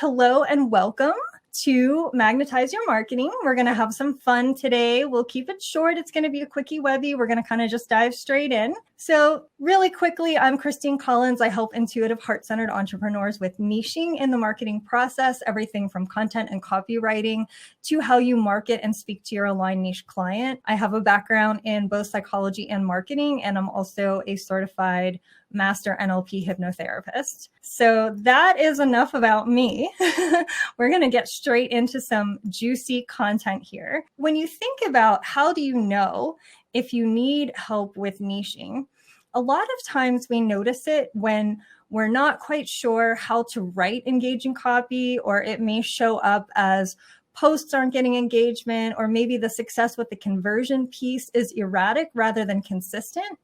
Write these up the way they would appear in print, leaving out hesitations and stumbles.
hello and welcome to Magnetize Your Marketing. We're going to have some fun today. We'll keep it short. It's going to be a quickie Webbie. We're going to kind of just dive straight in. So really quickly, I'm Christine Collins. I help intuitive, heart-centered entrepreneurs with niching in the marketing process, everything from content and copywriting to how you market and speak to your aligned niche client. I have a background in both psychology and marketing, and I'm also a certified master NLP hypnotherapist. So that is enough about me. We're going to get straight into some juicy content here. When you think about how do you know if you need help with niching, a lot of times we notice it when we're not quite sure how to write engaging copy, or it may show up as posts aren't getting engagement, or maybe the success with the conversion piece is erratic rather than consistent.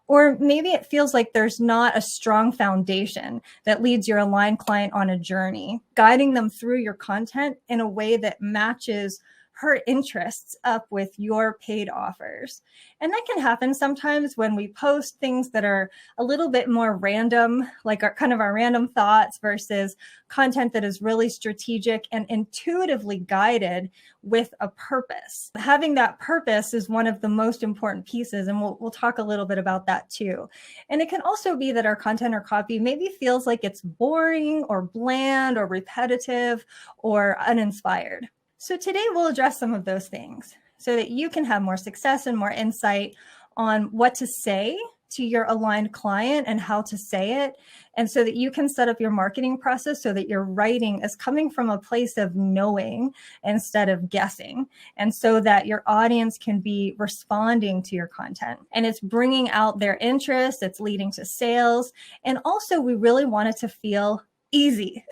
Or maybe it feels like there's not a strong foundation that leads your aligned client on a journey, guiding them through your content in a way that matches her interests up with your paid offers. And that can happen sometimes when we post things that are a little bit more random, like our random thoughts, versus content that is really strategic and intuitively guided with a purpose. Having that purpose is one of the most important pieces, and we'll talk a little bit about that too. And it can also be that our content or copy maybe feels like it's boring or bland or repetitive or uninspired. So today we'll address some of those things so that you can have more success and more insight on what to say to your aligned client and how to say it, and so that you can set up your marketing process so that your writing is coming from a place of knowing instead of guessing, and so that your audience can be responding to your content and it's bringing out their interest, it's leading to sales. And also we really want it to feel easy.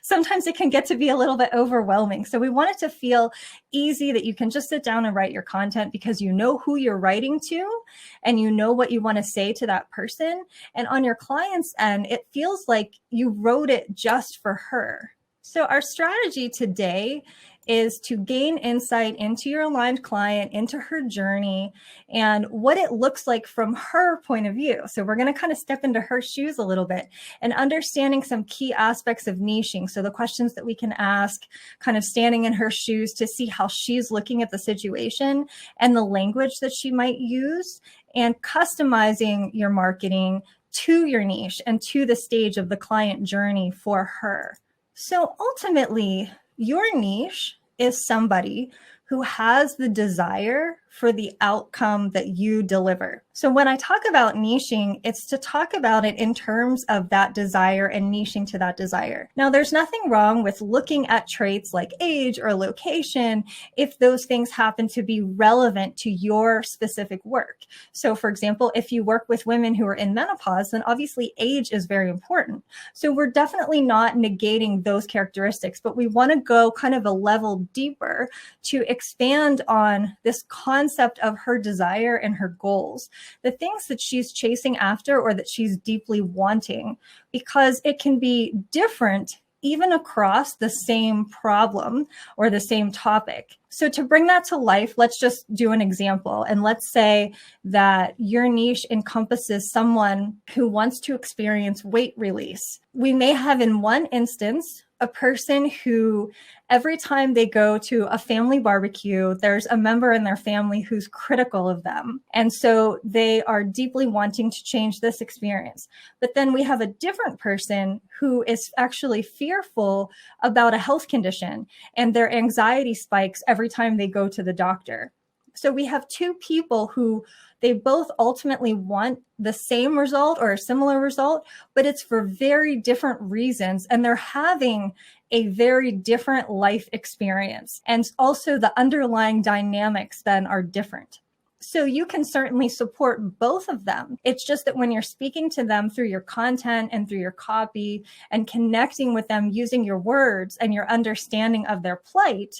Sometimes it can get to be a little bit overwhelming. So we want it to feel easy, that you can just sit down and write your content because you know who you're writing to and you know what you want to say to that person. And on your client's end, it feels like you wrote it just for her. So our strategy today is to gain insight into your aligned client, into her journey, and what it looks like from her point of view. So we're going to kind of step into her shoes a little bit and understanding some key aspects of niching. So the questions that we can ask, kind of standing in her shoes to see how she's looking at the situation and the language that she might use, and customizing your marketing to your niche and to the stage of the client journey for her. So ultimately, your niche is somebody who has the desire for the outcome that you deliver. So when I talk about niching, it's to talk about it in terms of that desire and niching to that desire. Now, there's nothing wrong with looking at traits like age or location if those things happen to be relevant to your specific work. So for example, if you work with women who are in menopause, then obviously age is very important. So we're definitely not negating those characteristics, but we want to go kind of a level deeper to expand on this concept of her desire and her goals, the things that she's chasing after or that she's deeply wanting, because it can be different even across the same problem or the same topic. So to bring that to life, let's just do an example. And let's say that your niche encompasses someone who wants to experience weight release. We may have in one instance a person who every time they go to a family barbecue, there's a member in their family who's critical of them. And so they are deeply wanting to change this experience. But then we have a different person who is actually fearful about a health condition, and their anxiety spikes every time they go to the doctor. So we have two people who they both ultimately want the same result or a similar result, but it's for very different reasons. And they're having a very different life experience. And also the underlying dynamics then are different. So you can certainly support both of them. It's just that when you're speaking to them through your content and through your copy and connecting with them using your words and your understanding of their plight,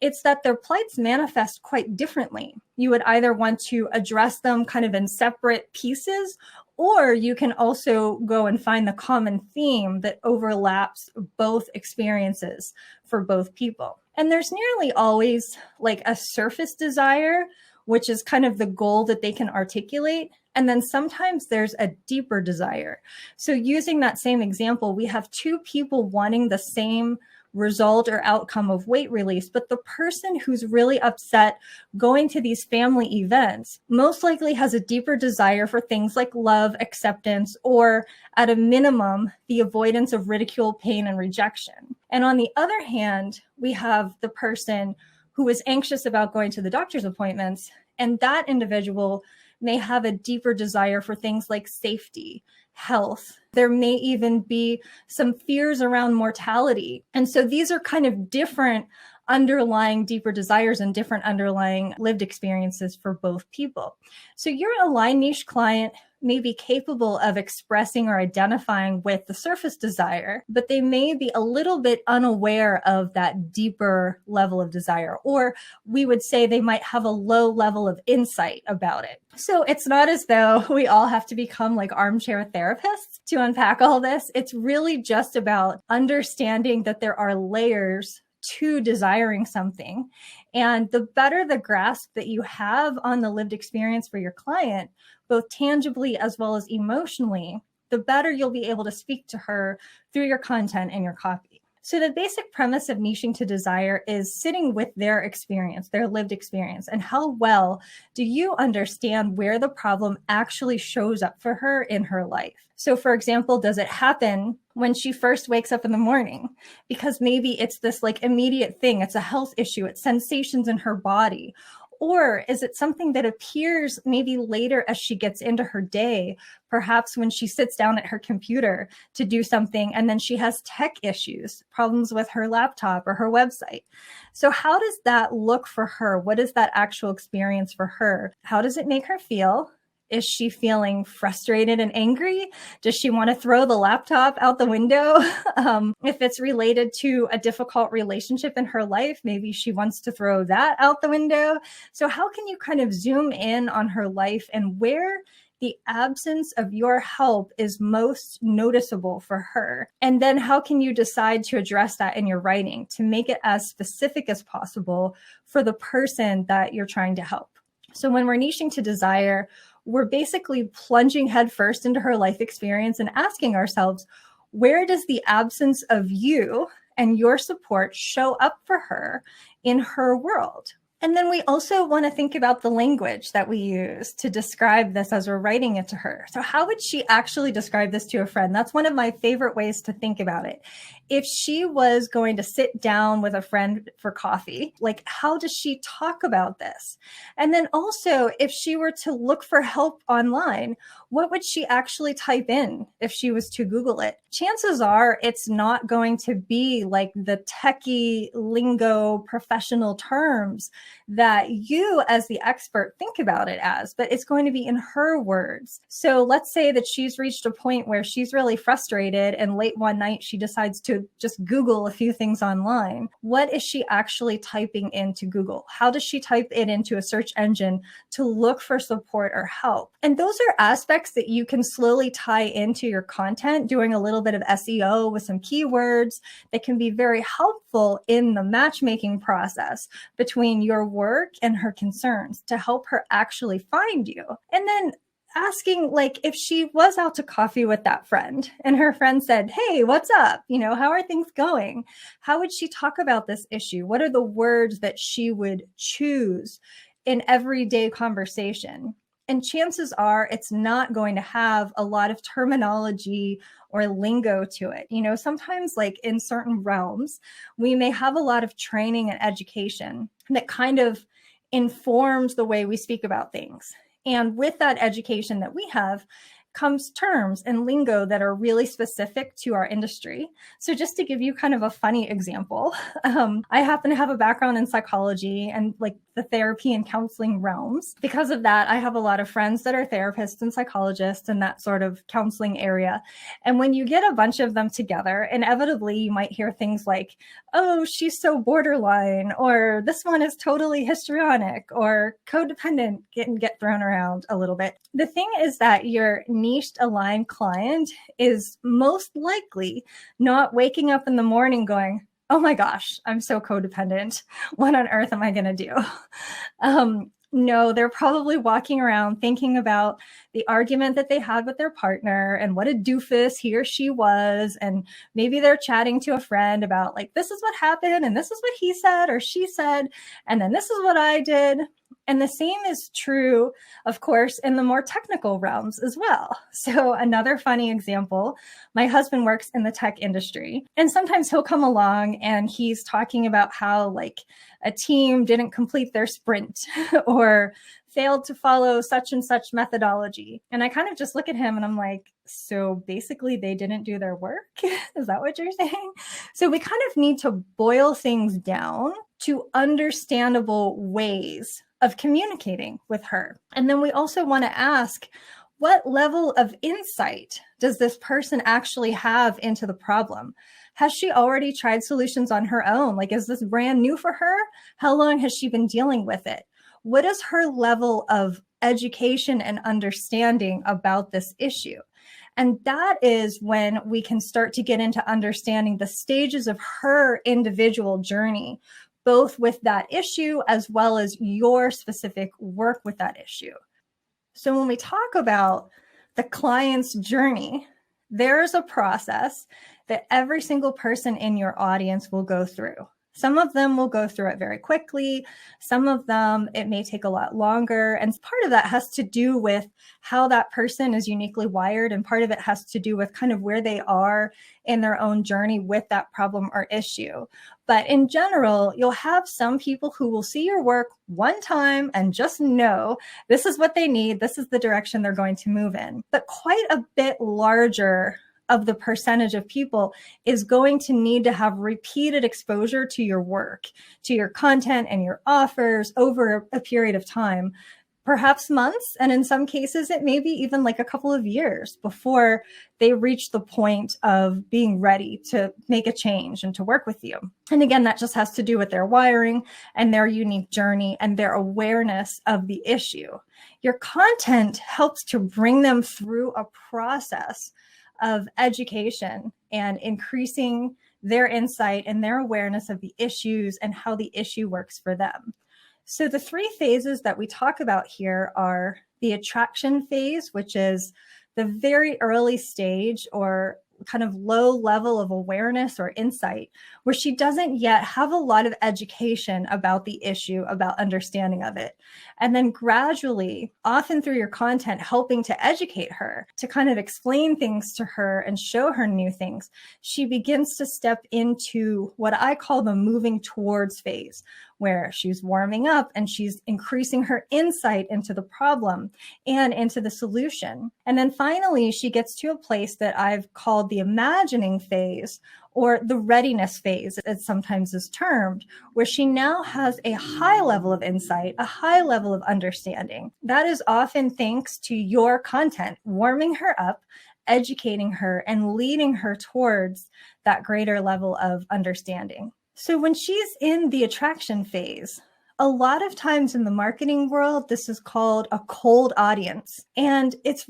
it's that their plights manifest quite differently. You would either want to address them kind of in separate pieces, or you can also go and find the common theme that overlaps both experiences for both people. And there's nearly always like a surface desire, which is kind of the goal that they can articulate. And then sometimes there's a deeper desire. So using that same example, we have two people wanting the same result or outcome of weight release, but the person who's really upset going to these family events most likely has a deeper desire for things like love, acceptance, or at a minimum, the avoidance of ridicule, pain, and rejection. And on the other hand, we have the person who is anxious about going to the doctor's appointments, and that individual may have a deeper desire for things like safety, health. There may even be some fears around mortality. And so these are kind of different underlying deeper desires and different underlying lived experiences for both people. So your aligned niche client may be capable of expressing or identifying with the surface desire, but they may be a little bit unaware of that deeper level of desire, or we would say they might have a low level of insight about it. So it's not as though we all have to become like armchair therapists to unpack all this. It's really just about understanding that there are layers to desiring something. And the better the grasp that you have on the lived experience for your client, both tangibly as well as emotionally, the better you'll be able to speak to her through your content and your copy. So the basic premise of niching to desire is sitting with their experience, their lived experience, and how well do you understand where the problem actually shows up for her in her life. So for example, does it happen when she first wakes up in the morning? Because maybe it's this like immediate thing. It's a health issue. It's sensations in her body. Or is it something that appears maybe later as she gets into her day, perhaps when she sits down at her computer to do something and then she has tech issues, problems with her laptop or her website? So how does that look for her? What is that actual experience for her? How does it make her feel? Is she feeling frustrated and angry? Does she want to throw the laptop out the window? If it's related to a difficult relationship in her life, maybe she wants to throw that out the window. So how can you kind of zoom in on her life and where the absence of your help is most noticeable for her? And then how can you decide to address that in your writing to make it as specific as possible for the person that you're trying to help? So when we're niching to desire, we're basically plunging headfirst into her life experience and asking ourselves, where does the absence of you and your support show up for her in her world? And then we also want to think about the language that we use to describe this as we're writing it to her. So how would she actually describe this to a friend? That's one of my favorite ways to think about it. If she was going to sit down with a friend for coffee, like how does she talk about this? And then also, if she were to look for help online, what would she actually type in if she was to Google it? Chances are it's not going to be like the techie lingo professional terms that you as the expert think about it as, but it's going to be in her words. So let's say that she's reached a point where she's really frustrated and late one night she decides to just Google a few things online. What is she actually typing into Google? How does she type it into a search engine to look for support or help? And those are aspects that you can slowly tie into your content, doing a little bit of SEO with some keywords that can be very helpful in the matchmaking process between your work and her concerns to help her actually find you. And then asking, like, if she was out to coffee with that friend and her friend said, hey, what's up? You know, how are things going? How would she talk about this issue? What are the words that she would choose in everyday conversation? And chances are it's not going to have a lot of terminology or lingo to it. You know, sometimes like in certain realms, we may have a lot of training and education that kind of informs the way we speak about things. And with that education that we have comes terms and lingo that are really specific to our industry. So just to give you kind of a funny example, I happen to have a background in psychology and like the therapy and counseling realms. Because of that, I have a lot of friends that are therapists and psychologists in that sort of counseling area. And when you get a bunch of them together, inevitably you might hear things like, oh, she's so borderline, or this one is totally histrionic, or codependent get thrown around a little bit. The thing is that your niched aligned client is most likely not waking up in the morning going, oh my gosh, I'm so codependent. What on earth am I going to do? No, they're probably walking around thinking about the argument that they had with their partner and what a doofus he or she was. And maybe they're chatting to a friend about, like, this is what happened and this is what he said or she said, and then this is what I did. And the same is true, of course, in the more technical realms as well. So another funny example, my husband works in the tech industry, and sometimes he'll come along and he's talking about how, like, a team didn't complete their sprint or failed to follow such and such methodology. And I kind of just look at him and I'm like, so basically they didn't do their work? Is that what you're saying? So we kind of need to boil things down to understandable ways of communicating with her. And then we also want to ask, what level of insight does this person actually have into the problem? Has she already tried solutions on her own? Like, is this brand new for her? How long has she been dealing with it? What is her level of education and understanding about this issue? And that is when we can start to get into understanding the stages of her individual journey, both with that issue as well as your specific work with that issue. So when we talk about the client's journey, there's a process that every single person in your audience will go through. Some of them will go through it very quickly. Some of them, it may take a lot longer. And part of that has to do with how that person is uniquely wired. And part of it has to do with kind of where they are in their own journey with that problem or issue. But in general, you'll have some people who will see your work one time and just know this is what they need. This is the direction they're going to move in. But quite a bit larger of the percentage of people is going to need to have repeated exposure to your work, to your content and your offers over a period of time, perhaps months. And in some cases, it may be even like a couple of years before they reach the point of being ready to make a change and to work with you. And again, that just has to do with their wiring and their unique journey and their awareness of the issue. Your content helps to bring them through a process of education and increasing their insight and their awareness of the issues and how the issue works for them. So the three phases that we talk about here are the attraction phase, which is the very early stage or kind of low level of awareness or insight, where she doesn't yet have a lot of education about the issue, about understanding of it. And then gradually, often through your content, helping to educate her, to kind of explain things to her and show her new things, she begins to step into what I call the moving towards phase, where she's warming up and she's increasing her insight into the problem and into the solution. And then finally, she gets to a place that I've called the imagining phase, or the readiness phase, it sometimes is termed, where she now has a high level of insight, a high level of understanding. That is often thanks to your content, warming her up, educating her, and leading her towards that greater level of understanding. So when she's in the attraction phase, a lot of times in the marketing world, this is called a cold audience. And it's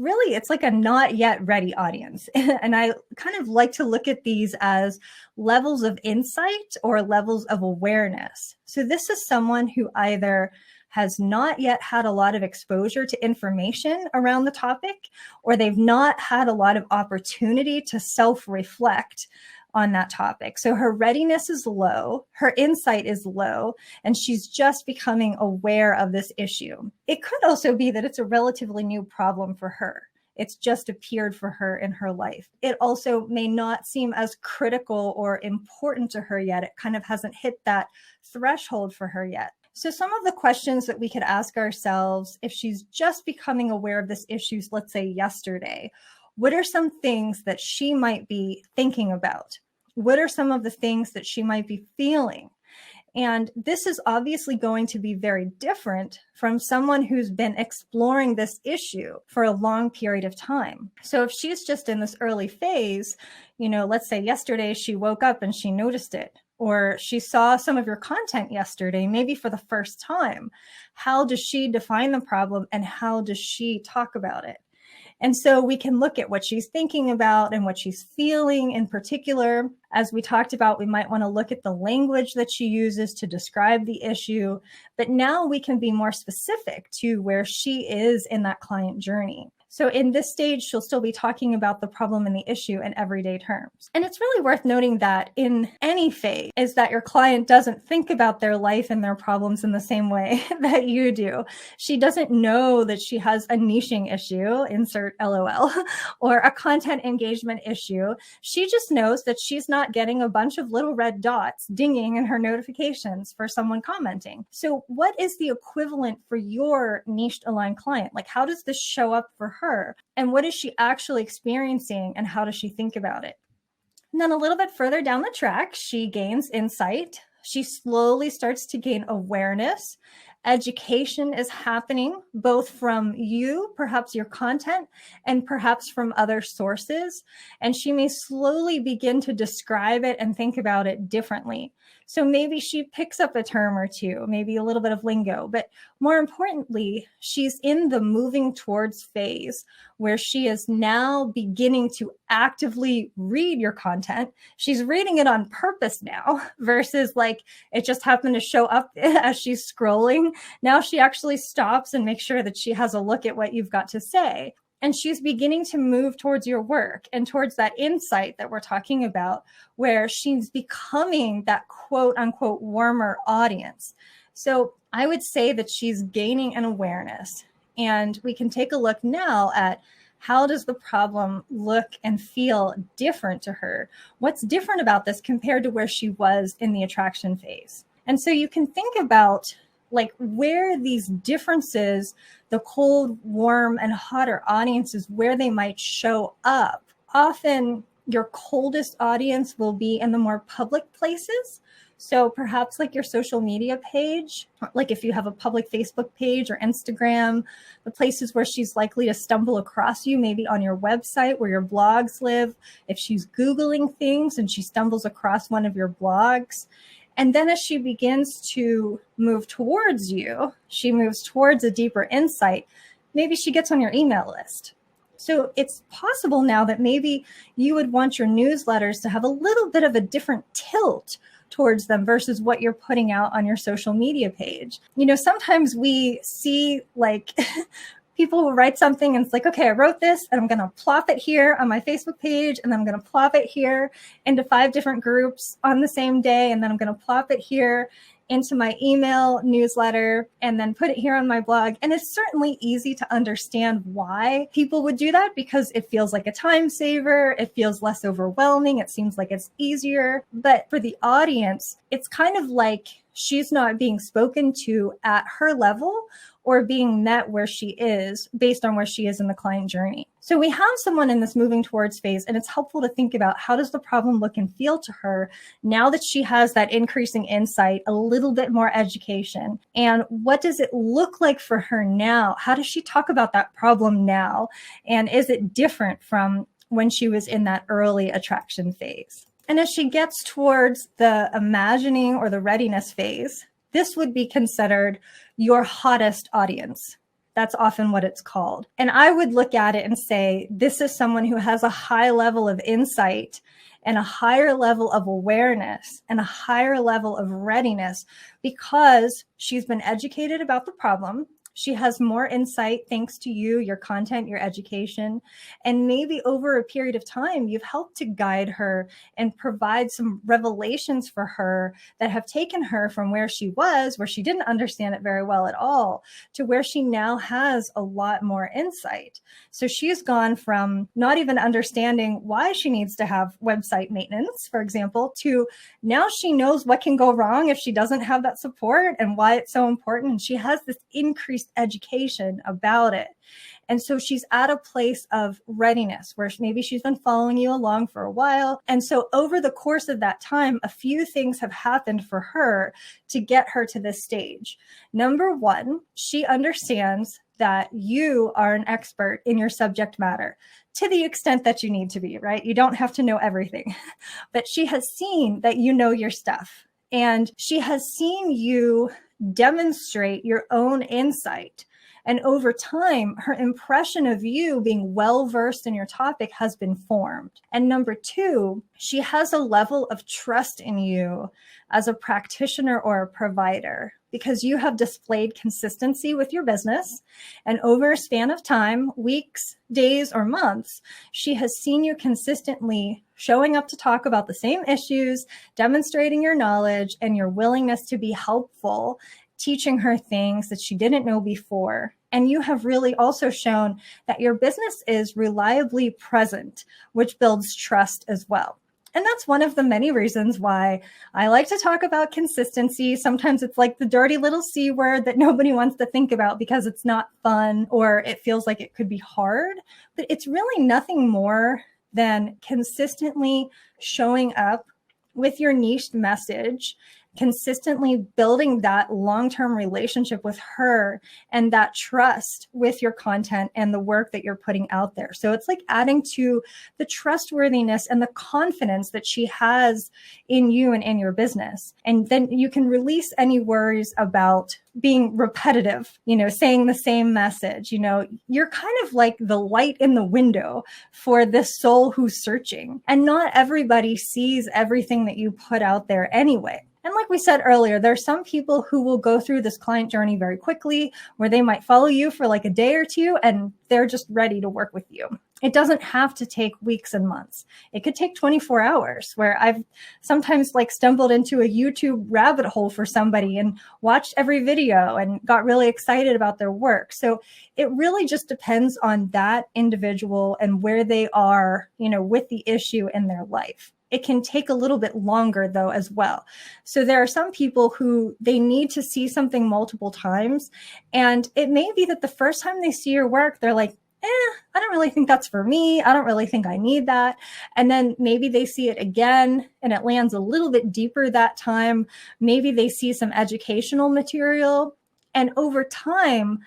like a not yet ready audience. And I kind of like to look at these as levels of insight or levels of awareness. So this is someone who either has not yet had a lot of exposure to information around the topic, or they've not had a lot of opportunity to self-reflect on that topic. So her readiness is low, her insight is low, and she's just becoming aware of this issue. It could also be that it's a relatively new problem for her. It's just appeared for her in her life. It also may not seem as critical or important to her yet. It kind of hasn't hit that threshold for her yet. So some of the questions that we could ask ourselves if she's just becoming aware of this issue, let's say yesterday, what are some things that she might be thinking about? What are some of the things that she might be feeling? And this is obviously going to be very different from someone who's been exploring this issue for a long period of time. So if she's just in this early phase, let's say yesterday she woke up and she noticed it, or she saw some of your content yesterday, maybe for the first time. How does she define the problem and how does she talk about it? And so we can look at what she's thinking about and what she's feeling in particular. As we talked about, we might want to look at the language that she uses to describe the issue. But now we can be more specific to where she is in that client journey. So in this stage, she'll still be talking about the problem and the issue in everyday terms. And it's really worth noting that in any phase is that your client doesn't think about their life and their problems in the same way that you do. She doesn't know that she has a niching issue, insert LOL, or a content engagement issue. She just knows that she's not getting a bunch of little red dots dinging in her notifications for someone commenting. So what is the equivalent for your niched aligned client? Like, how does this show up for her? And what is she actually experiencing, and how does she think about it? And then a little bit further down the track, she gains insight. She slowly starts to gain awareness. Education is happening both from you, perhaps your content, and perhaps from other sources. And she may slowly begin to describe it and think about it differently. So maybe she picks up a term or two, maybe a little bit of lingo, but more importantly, she's in the moving towards phase where she is now beginning to actively read your content. She's reading it on purpose now versus like it just happened to show up as she's scrolling. Now she actually stops and makes sure that she has a look at what you've got to say. And she's beginning to move towards your work and towards that insight that we're talking about, where she's becoming that quote unquote warmer audience. So I would say that she's gaining an awareness. And we can take a look now at how does the problem look and feel different to her? What's different about this compared to where she was in the attraction phase? And so you can think about like where these differences, the cold, warm, and hotter audiences, where they might show up. Often your coldest audience will be in the more public places. So perhaps like your social media page, like if you have a public Facebook page or Instagram, the places where she's likely to stumble across you, maybe on your website where your blogs live. If she's Googling things and she stumbles across one of your blogs, and then as she begins to move towards you, she moves towards a deeper insight. Maybe she gets on your email list. So it's possible now that maybe you would want your newsletters to have a little bit of a different tilt towards them versus what you're putting out on your social media page. You know, sometimes we see like people will write something and it's like, okay, I wrote this and I'm going to plop it here on my Facebook page and I'm going to plop it here into 5 different groups on the same day. And then I'm going to plop it here into my email newsletter and then put it here on my blog. And it's certainly easy to understand why people would do that because it feels like a time saver. It feels less overwhelming. It seems like it's easier. But for the audience, it's kind of like she's not being spoken to at her level or being met where she is based on where she is in the client journey. So we have someone in this moving towards phase, and it's helpful to think about how does the problem look and feel to her now that she has that increasing insight, a little bit more education, and what does it look like for her now? How does she talk about that problem now? And is it different from when she was in that early attraction phase? And as she gets towards the imagining or the readiness phase, this would be considered your hottest audience. That's often what it's called. And I would look at it and say, this is someone who has a high level of insight and a higher level of awareness and a higher level of readiness because she's been educated about the problem. She has more insight thanks to you, your content, your education, and maybe over a period of time, you've helped to guide her and provide some revelations for her that have taken her from where she was, where she didn't understand it very well at all, to where she now has a lot more insight. So she's gone from not even understanding why she needs to have website maintenance, for example, to now she knows what can go wrong if she doesn't have that support and why it's so important. And she has this increased education about it. And so she's at a place of readiness where maybe she's been following you along for a while. And so over the course of that time, a few things have happened for her to get her to this stage. Number one, she understands that you are an expert in your subject matter to the extent that you need to be, right? You don't have to know everything, but she has seen that you know your stuff. And she has seen you demonstrate your own insight And over time, her impression of you being well-versed in your topic has been formed. And number two, she has a level of trust in you as a practitioner or a provider because you have displayed consistency with your business. And over a span of time, weeks, days, or months, she has seen you consistently showing up to talk about the same issues, demonstrating your knowledge and your willingness to be helpful, teaching her things that she didn't know before. And you have really also shown that your business is reliably present, which builds trust as well. And that's one of the many reasons why I like to talk about consistency. Sometimes it's like the dirty little C word that nobody wants to think about because it's not fun or it feels like it could be hard. But it's really nothing more than consistently showing up with your niche message, consistently building that long-term relationship with her and that trust with your content and the work that you're putting out there. So it's like adding to the trustworthiness and the confidence that she has in you and in your business. And then you can release any worries about being repetitive, saying the same message. You're kind of like the light in the window for this soul who's searching. And not everybody sees everything that you put out there anyway. And like we said earlier, there are some people who will go through this client journey very quickly, where they might follow you for like a day or two, and they're just ready to work with you. It doesn't have to take weeks and months. It could take 24 hours, where I've sometimes stumbled into a YouTube rabbit hole for somebody and watched every video and got really excited about their work. So it really just depends on that individual and where they are, with the issue in their life. It can take a little bit longer though as well. So there are some people who they need to see something multiple times. And it may be that the first time they see your work, they're like, I don't really think that's for me. I don't really think I need that. And then maybe they see it again and it lands a little bit deeper that time. Maybe they see some educational material, and over time,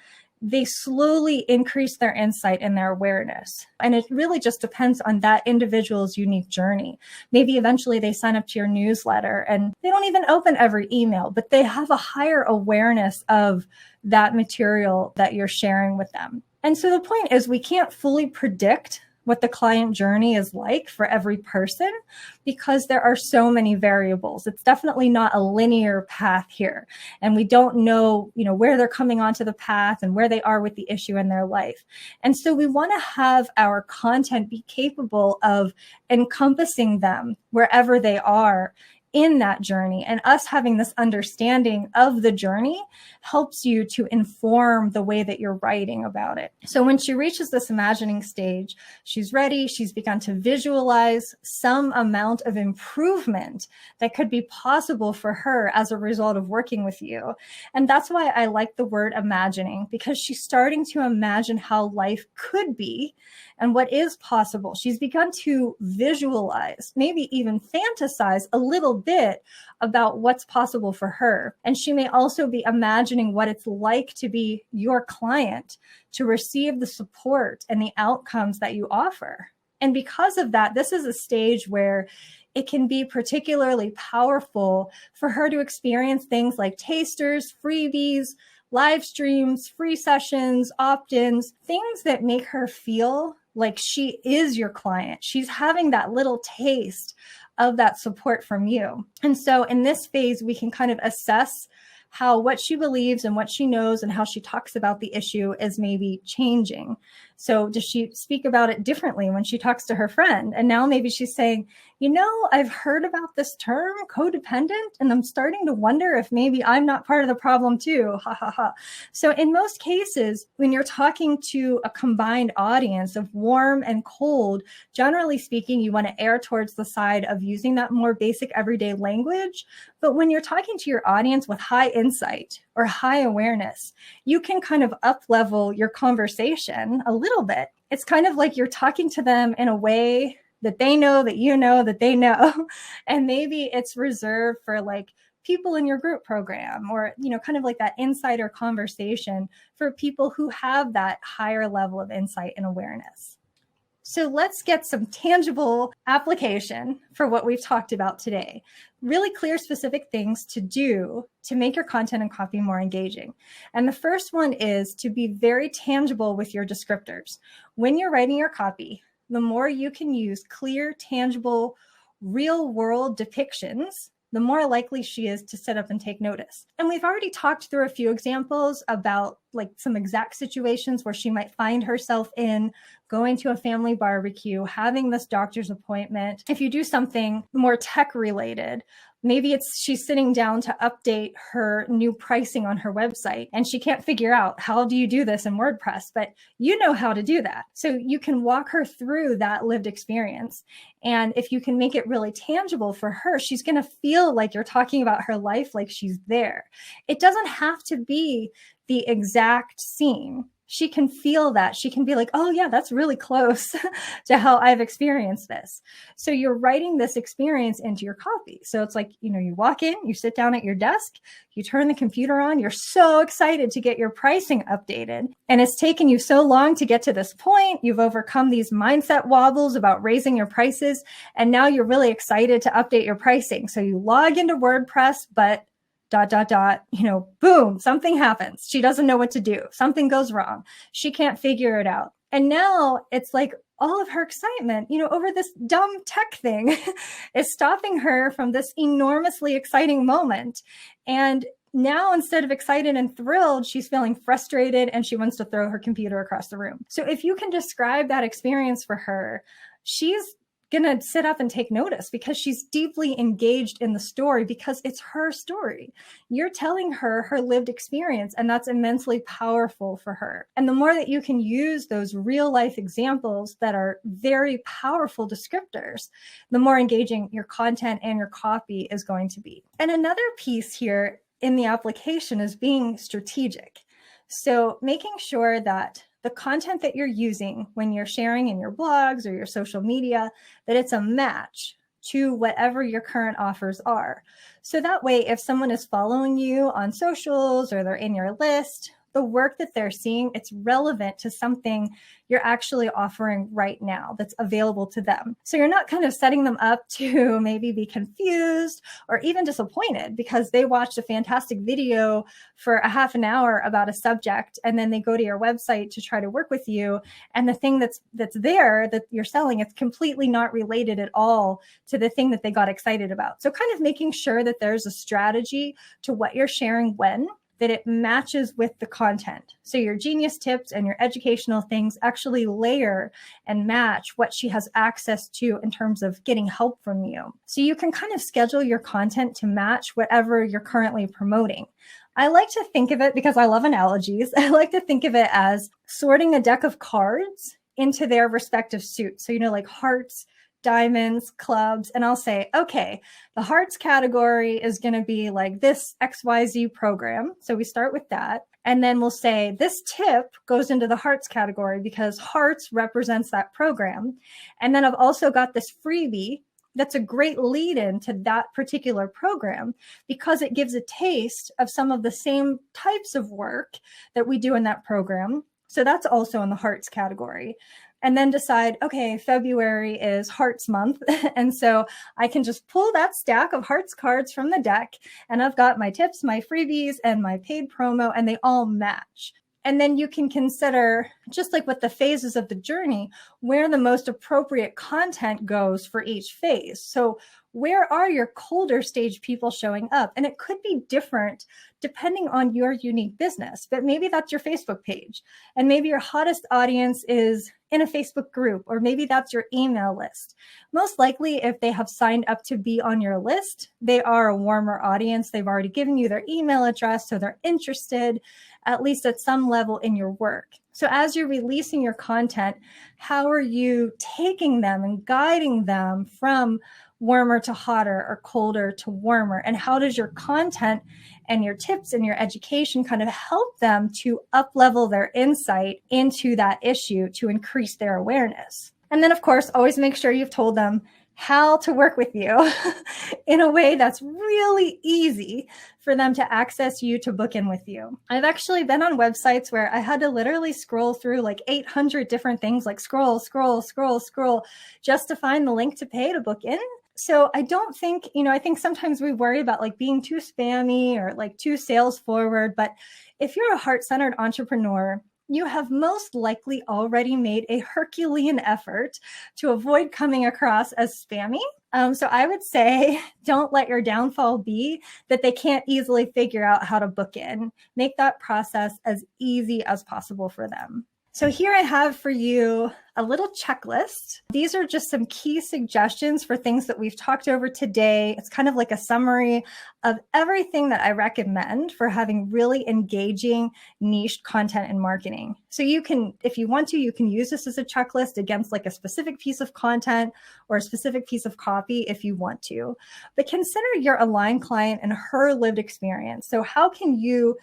they slowly increase their insight and their awareness. And it really just depends on that individual's unique journey. Maybe eventually they sign up to your newsletter and they don't even open every email, but they have a higher awareness of that material that you're sharing with them. And so the point is, we can't fully predict what the client journey is like for every person because there are so many variables. It's definitely not a linear path here. And we don't know, where they're coming onto the path and where they are with the issue in their life. And so we want to have our content be capable of encompassing them wherever they are in that journey. And us having this understanding of the journey helps you to inform the way that you're writing about it. So when she reaches this imagining stage, she's ready. She's begun to visualize some amount of improvement that could be possible for her as a result of working with you. And that's why I like the word imagining, because she's starting to imagine how life could be and what is possible. She's begun to visualize, maybe even fantasize a little bit about what's possible for her. And she may also be imagining what it's like to be your client, to receive the support and the outcomes that you offer. And because of that, this is a stage where it can be particularly powerful for her to experience things like tasters, freebies, live streams, free sessions, opt-ins, things that make her feel like she is your client. She's having that little taste of that support from you. And so in this phase, we can kind of assess how what she believes and what she knows and how she talks about the issue is maybe changing. So does she speak about it differently when she talks to her friend? And now maybe she's saying, I've heard about this term codependent, and I'm starting to wonder if maybe I'm not part of the problem too. Ha ha ha. So in most cases, when you're talking to a combined audience of warm and cold, generally speaking, you want to err towards the side of using that more basic everyday language. But when you're talking to your audience with high insight or high awareness, you can kind of up-level your conversation a little bit. It's kind of like you're talking to them in a way that they know that you know that they know. And maybe it's reserved for people in your group program, or, kind of like that insider conversation for people who have that higher level of insight and awareness. So let's get some tangible application for what we've talked about today. Really clear, specific things to do to make your content and copy more engaging. And the first one is to be very tangible with your descriptors. When you're writing your copy, the more you can use clear, tangible, real world depictions, the more likely she is to sit up and take notice. And we've already talked through a few examples about like some exact situations where she might find herself in going to a family barbecue, having this doctor's appointment. If you do something more tech related, maybe she's sitting down to update her new pricing on her website and she can't figure out how do you do this in WordPress, but you know how to do that. So you can walk her through that lived experience. And if you can make it really tangible for her, she's going to feel like you're talking about her life, like she's there. It doesn't have to be the exact scene. She can feel that. She can be like, oh yeah, that's really close to how I've experienced this. So you're writing this experience into your copy. So it's like, you walk in, you sit down at your desk, you turn the computer on, you're so excited to get your pricing updated. And it's taken you so long to get to this point. You've overcome these mindset wobbles about raising your prices. And now you're really excited to update your pricing. So you log into WordPress, but ... boom, something happens. She doesn't know what to do. Something goes wrong. She can't figure it out. And now it's like all of her excitement, over this dumb tech thing is stopping her from this enormously exciting moment. And now instead of excited and thrilled, she's feeling frustrated and she wants to throw her computer across the room. So if you can describe that experience for her, she's going to sit up and take notice because she's deeply engaged in the story because it's her story. You're telling her her lived experience, and that's immensely powerful for her. And the more that you can use those real life examples that are very powerful descriptors, the more engaging your content and your copy is going to be. And another piece here in the application is being strategic. So making sure that the content that you're using when you're sharing in your blogs or your social media, that it's a match to whatever your current offers are. So that way, if someone is following you on socials or they're in your list, the work that they're seeing, it's relevant to something you're actually offering right now that's available to them. So you're not kind of setting them up to maybe be confused or even disappointed because they watched a fantastic video for a half an hour about a subject and then they go to your website to try to work with you. And the thing that's there that you're selling, it's completely not related at all to the thing that they got excited about. So kind of making sure that there's a strategy to what you're sharing when, that it matches with the content. So your genius tips and your educational things actually layer and match what she has access to in terms of getting help from you. So you can kind of schedule your content to match whatever you're currently promoting. I like to think of it, because I love analogies, I like to think of it as sorting a deck of cards into their respective suits. So, like hearts, diamonds, clubs, and I'll say, okay, the hearts category is going to be like this XYZ program. So we start with that. And then we'll say this tip goes into the hearts category because hearts represents that program. And then I've also got this freebie that's a great lead in to that particular program because it gives a taste of some of the same types of work that we do in that program. So that's also in the hearts category. And then decide, okay, February is Hearts Month. And so I can just pull that stack of Hearts cards from the deck. And I've got my tips, my freebies, and my paid promo, and they all match. And then you can consider, just like with the phases of the journey, where the most appropriate content goes for each phase. So where are your colder stage people showing up? And it could be different depending on your unique business, but maybe that's your Facebook page. And maybe your hottest audience is in a Facebook group, or maybe that's your email list. Most likely, if they have signed up to be on your list, they are a warmer audience. They've already given you their email address, so they're interested, at least at some level, in your work. So as you're releasing your content, how are you taking them and guiding them from warmer to hotter or colder to warmer? And how does your content and your tips and your education kind of help them to up-level their insight into that issue to increase their awareness? And then, of course, always make sure you've told them how to work with you in a way that's really easy for them to access you, to book in with you. I've actually been on websites where I had to literally scroll through like 800 different things, like scroll, just to find the link to pay to book in. So I don't think, I think sometimes we worry about like being too spammy or like too sales forward. But if you're a heart-centered entrepreneur, you have most likely already made a Herculean effort to avoid coming across as spammy. So I would say don't let your downfall be that they can't easily figure out how to book in. Make that process as easy as possible for them. So here I have for you a little checklist. These are just some key suggestions for things that we've talked over today. It's kind of like a summary of everything that I recommend for having really engaging niche content and marketing. So you can, if you want to, you can use this as a checklist against like a specific piece of content or a specific piece of copy if you want to. But consider your aligned client and her lived experience. So how can you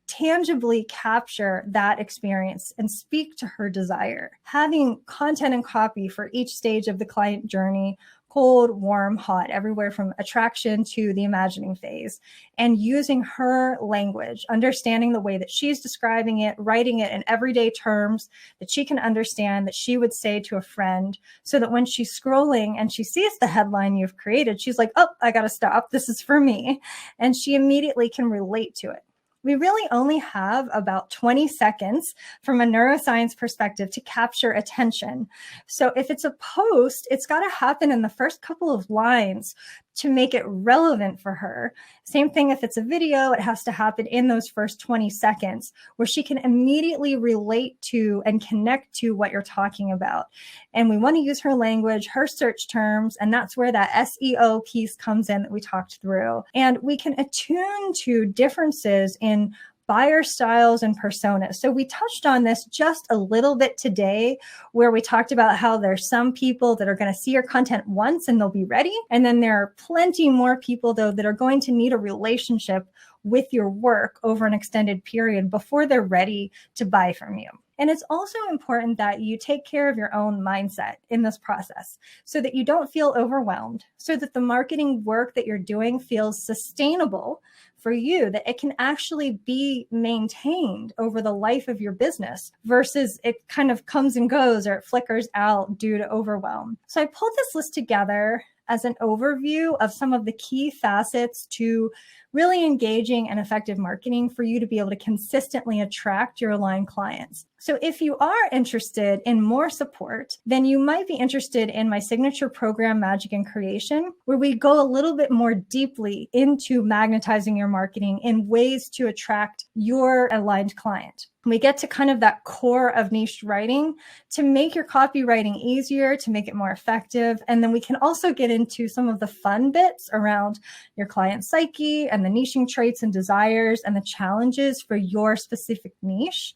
tangibly capture that experience and speak to her desire? Having content and copy for each stage of the client journey, cold, warm, hot, everywhere from attraction to the imagining phase, and using her language, understanding the way that she's describing it, writing it in everyday terms that she can understand, that she would say to a friend, so that when she's scrolling and she sees the headline you've created, she's like, oh, I got to stop. This is for me. And she immediately can relate to it. We really only have about 20 seconds from a neuroscience perspective to capture attention. So if it's a post, it's got to happen in the first couple of lines to make it relevant for her. Same thing if it's a video, it has to happen in those first 20 seconds where she can immediately relate to and connect to what you're talking about. And we want to use her language, her search terms, and that's where that SEO piece comes in that we talked through. And we can attune to differences in buyer styles and personas. So we touched on this just a little bit today, where we talked about how there's some people that are going to see your content once and they'll be ready. And then there are plenty more people, though, that are going to need a relationship with your work over an extended period before they're ready to buy from you. And it's also important that you take care of your own mindset in this process so that you don't feel overwhelmed, so that the marketing work that you're doing feels sustainable for you, that it can actually be maintained over the life of your business versus it kind of comes and goes or it flickers out due to overwhelm. So I pulled this list together as an overview of some of the key facets to really engaging and effective marketing for you to be able to consistently attract your aligned clients. So if you are interested in more support, then you might be interested in my signature program, Magic in Creation, where we go a little bit more deeply into magnetizing your marketing in ways to attract your aligned client. We get to kind of that core of niche writing to make your copywriting easier, to make it more effective. And then we can also get into some of the fun bits around your client psyche and the niching traits and desires and the challenges for your specific niche.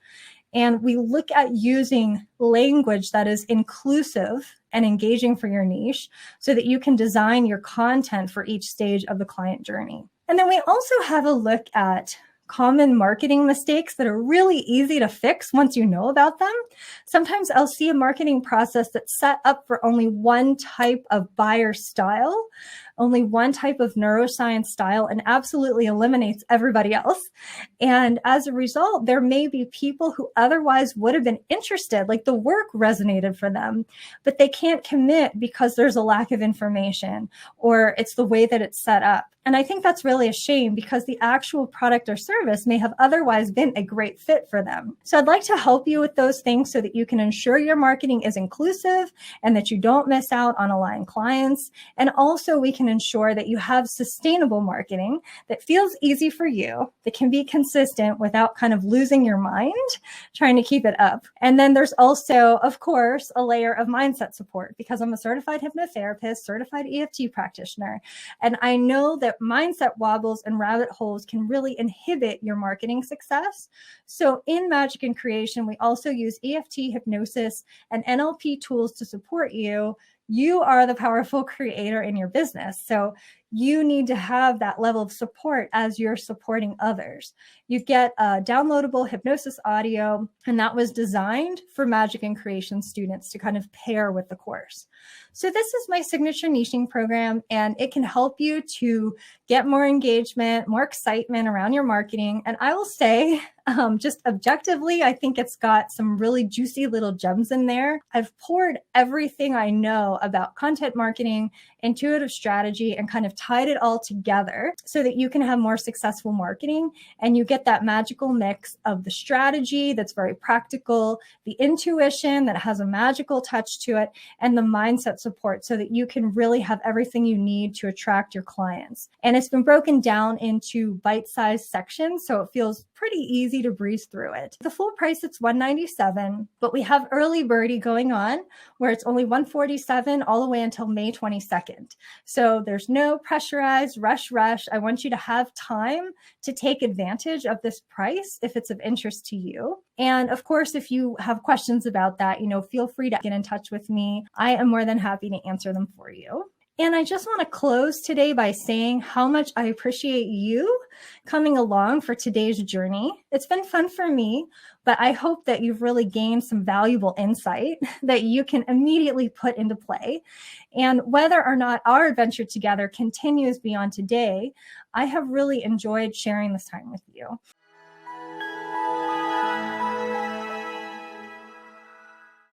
And we look at using language that is inclusive and engaging for your niche so that you can design your content for each stage of the client journey. And then we also have a look at common marketing mistakes that are really easy to fix once you know about them. Sometimes I'll see a marketing process that's set up for only one type of buyer style, only one type of neuroscience style, and absolutely eliminates everybody else. And as a result, there may be people who otherwise would have been interested, like the work resonated for them, but they can't commit because there's a lack of information or it's the way that it's set up. And I think that's really a shame because the actual product or service may have otherwise been a great fit for them. So I'd like to help you with those things so that you can ensure your marketing is inclusive and that you don't miss out on aligned clients. And also we can ensure that you have sustainable marketing that feels easy for you, that can be consistent without kind of losing your mind trying to keep it up. And then there's also, of course, a layer of mindset support because I'm a certified hypnotherapist, certified EFT practitioner. And I know that mindset wobbles and rabbit holes can really inhibit your marketing success. So in Magic in Creation, we also use EFT, hypnosis, and NLP tools to support you. You are the powerful creator in your business. So you need to have that level of support as you're supporting others. You get a downloadable hypnosis audio, and that was designed for magic and creation students to kind of pair with the course. So this is my signature niching program, and it can help you to get more engagement, more excitement around your marketing. And I will say, just objectively, I think it's got some really juicy little gems in there. I've poured everything I know about content marketing, intuitive strategy, and kind of tied it all together so that you can have more successful marketing, and you get that magical mix of the strategy that's very practical, the intuition that has a magical touch to it, and the mindset support so that you can really have everything you need to attract your clients. And it's been broken down into bite-sized sections, so it feels pretty easy to breeze through it. The full price, it's $197, but we have early birdie going on where it's only $147 all the way until May 22nd. So there's no pressurized rush. I want you to have time to take advantage of this price if it's of interest to you. And of course, if you have questions about that, feel free to get in touch with me. I am more than happy to answer them for you. And I just want to close today by saying how much I appreciate you coming along for today's journey. It's been fun for me, but I hope that you've really gained some valuable insight that you can immediately put into play. And whether or not our adventure together continues beyond today, I have really enjoyed sharing this time with you.